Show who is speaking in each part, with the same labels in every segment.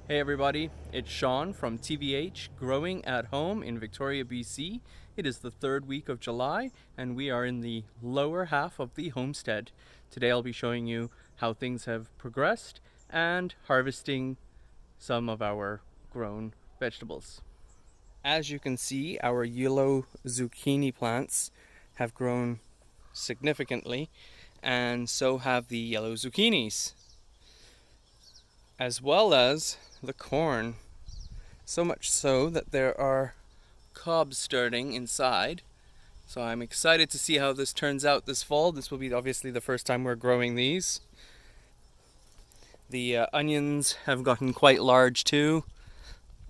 Speaker 1: Hey everybody, it's Sean from TVH Growing at Home in Victoria, BC. It is the third week of July and we are in the lower half of the homestead. Today I'll be showing you how things have progressed and harvesting some of our grown vegetables. As you can see, our yellow zucchini plants have grown significantly, and so have the yellow zucchinis, as well as the corn. So much so that there are cobs starting inside. So I'm excited to see how this turns out this fall. This will be obviously the first time we're growing these. The onions have gotten quite large too.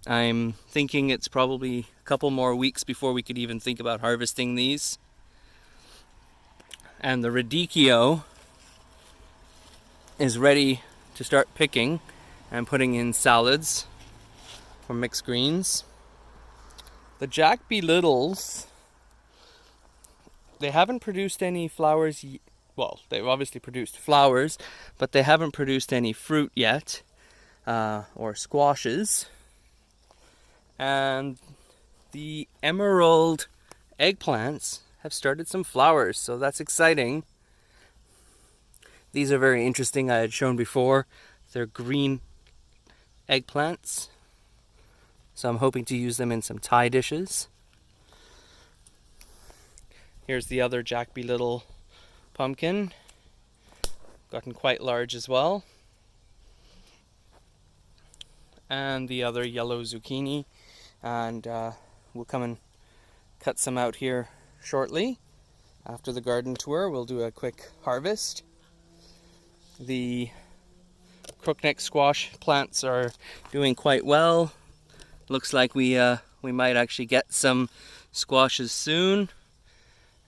Speaker 1: I'm thinking it's probably a couple more weeks before we could even think about harvesting these. And the radicchio is ready to start picking and putting in salads for mixed greens. The Jack Be Littles, they haven't produced any flowers. Well, they've obviously produced flowers, but they haven't produced any fruit yet, or squashes. And the emerald eggplants have started some flowers, so that's exciting. These are very interesting. I had shown before. They're green eggplants, so I'm hoping to use them in some Thai dishes. Here's the other Jack Be Little pumpkin, gotten quite large as well. And the other yellow zucchini, and we'll come and cut some out here shortly. After the garden tour, we'll do a quick harvest. The crookneck squash plants are doing quite well. Looks like we might actually get some squashes soon.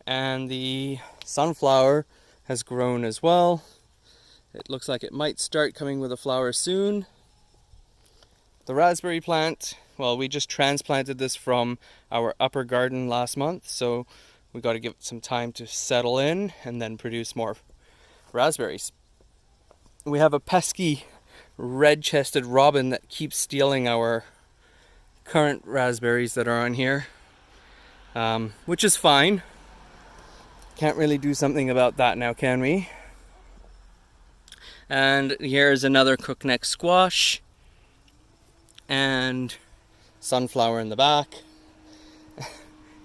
Speaker 1: And the sunflower has grown as well. It looks like it might start coming with a flower soon. The raspberry plant, well, we just transplanted this from our upper garden last month, so we got to give it some time to settle in and then produce more raspberries. We have a pesky red-chested robin that keeps stealing our current raspberries that are on here, which is fine. Can't really do something about that now, can we? And here's another crookneck squash and sunflower in the back.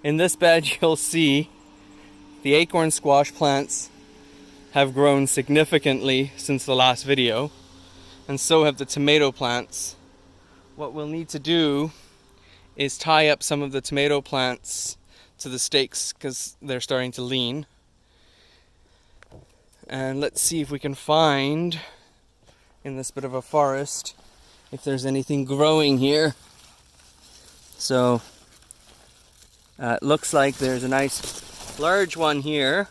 Speaker 1: In this bed you'll see the acorn squash plants have grown significantly since the last video, and so have the tomato plants. What we'll need to do is tie up some of the tomato plants to the stakes because they're starting to lean. And let's see if we can find in this bit of a forest if there's anything growing here. So it looks like there's a nice large one here,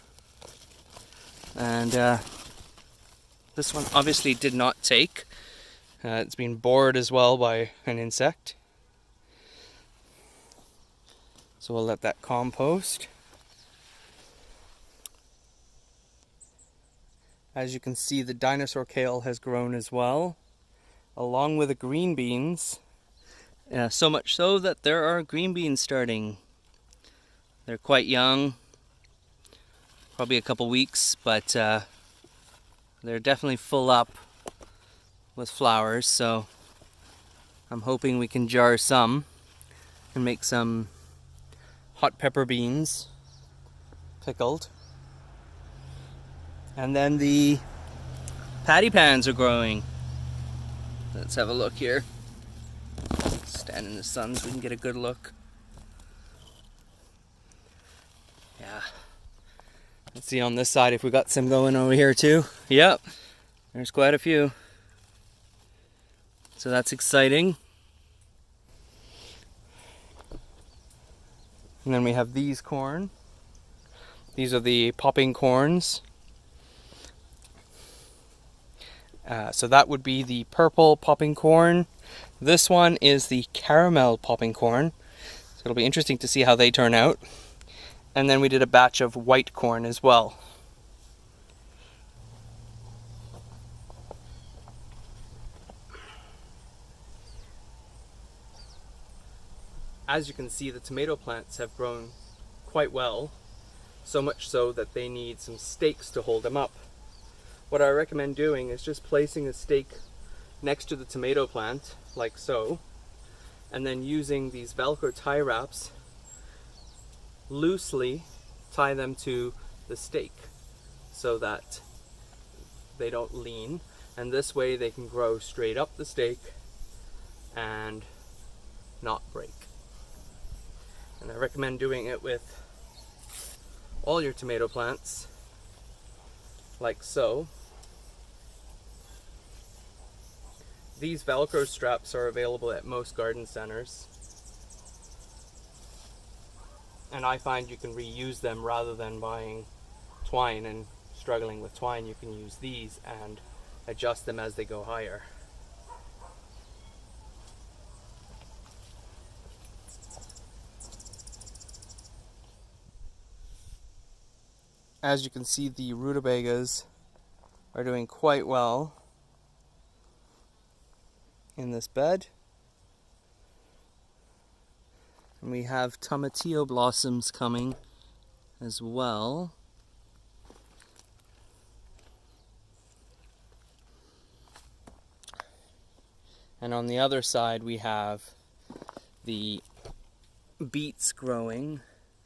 Speaker 1: and this one obviously did not take. It's been bored as well by an insect. So we'll let that compost. As you can see, the dinosaur kale has grown as well, along with the green beans. So much so that there are green beans starting. They're quite young, probably a couple weeks, but they're definitely full up with flowers, so I'm hoping we can jar some and make some hot pepper beans pickled. And then the patty pans are growing. Let's have a look here. Stand in the sun so we can get a good look. Yeah. Let's see on this side if we got some going over here too. Yep. There's quite a few. So that's exciting. And then we have these corn. These are the popping corns. So that would be the purple popping corn. This one is the caramel popping corn. So it'll be interesting to see how they turn out. And then we did a batch of white corn as well. as you can see, the tomato plants have grown quite well, so much so that they need some stakes to hold them up. What I recommend doing is just placing a stake next to the tomato plant, like so, and then using these Velcro tie wraps, loosely tie them to the stake so that they don't lean, and this way they can grow straight up the stake and not break. And I recommend doing it with all your tomato plants, like so. These Velcro straps are available at most garden centers, and I find you can reuse them rather than buying twine and struggling with twine. You can use these and adjust them as they go higher. As you can see, the rutabagas are doing quite well in this bed. And we have tomatillo blossoms coming as well. And on the other side we have the beets growing,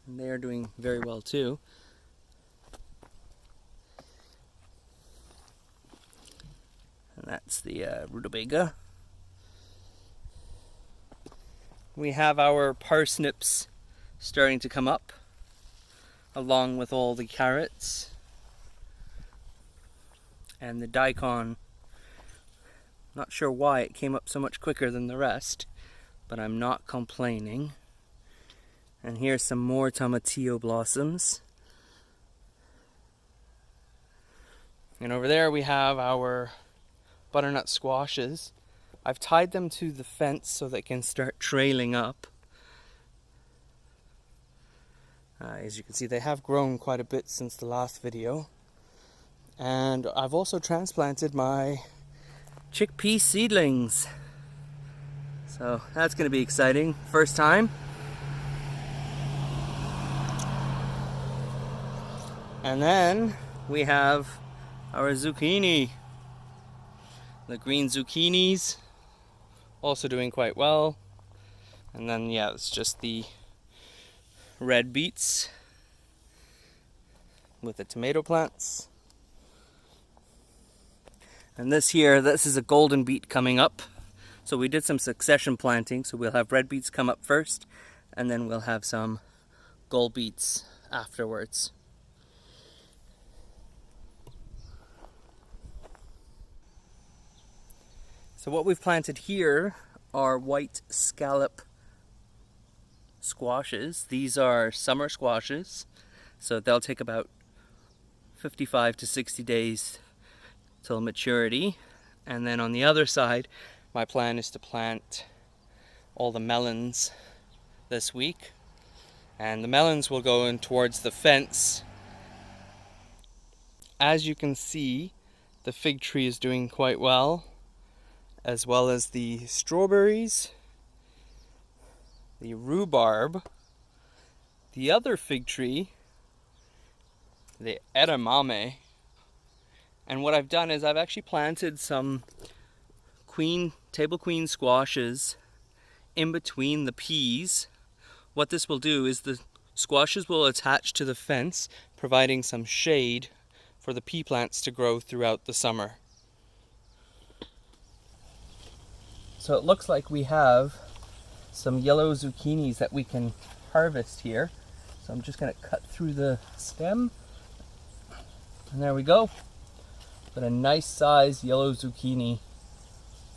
Speaker 1: and they are doing very well too. And that's the rutabaga. We have our parsnips starting to come up, along with all the carrots. And the daikon, not sure why it came up so much quicker than the rest, but I'm not complaining. And here's some more tomatillo blossoms. And over there we have our butternut squashes. I've tied them to the fence so they can start trailing up. As you can see, they have grown quite a bit since the last video. And I've also transplanted my chickpea seedlings. So that's going to be exciting. First time. And then we have our zucchini. The green zucchinis also doing quite well. And then yeah, it's just the red beets with the tomato plants. And this is a golden beet coming up. So we did some succession planting, so we'll have red beets come up first, and then we'll have some gold beets afterwards. So what we've planted here are white scallop squashes. These are summer squashes, so they'll take about 55 to 60 days till maturity. And then on the other side, my plan is to plant all the melons this week. And the melons will go in towards the fence. As you can see, the fig tree is doing quite well as the strawberries, the rhubarb, the other fig tree, the edamame. And what I've done is I've actually planted some table queen squashes in between the peas. What this will do is the squashes will attach to the fence, providing some shade for the pea plants to grow throughout the summer. So it looks like we have some yellow zucchinis that we can harvest here. So I'm just going to cut through the stem. And there we go. Got a nice size yellow zucchini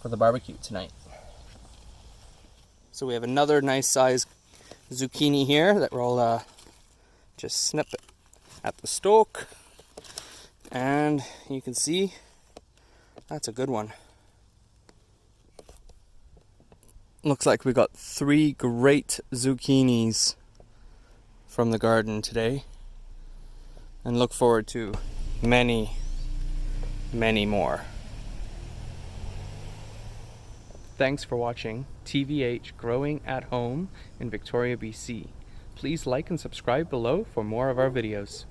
Speaker 1: for the barbecue tonight. So we have another nice size zucchini here that we'll just snip it at the stalk. And you can see that's a good one. Looks like we got 3 great zucchinis from the garden today, and look forward to many more. Thanks for watching TVH Growing at Home in Victoria, BC. Please like and subscribe below for more of our videos.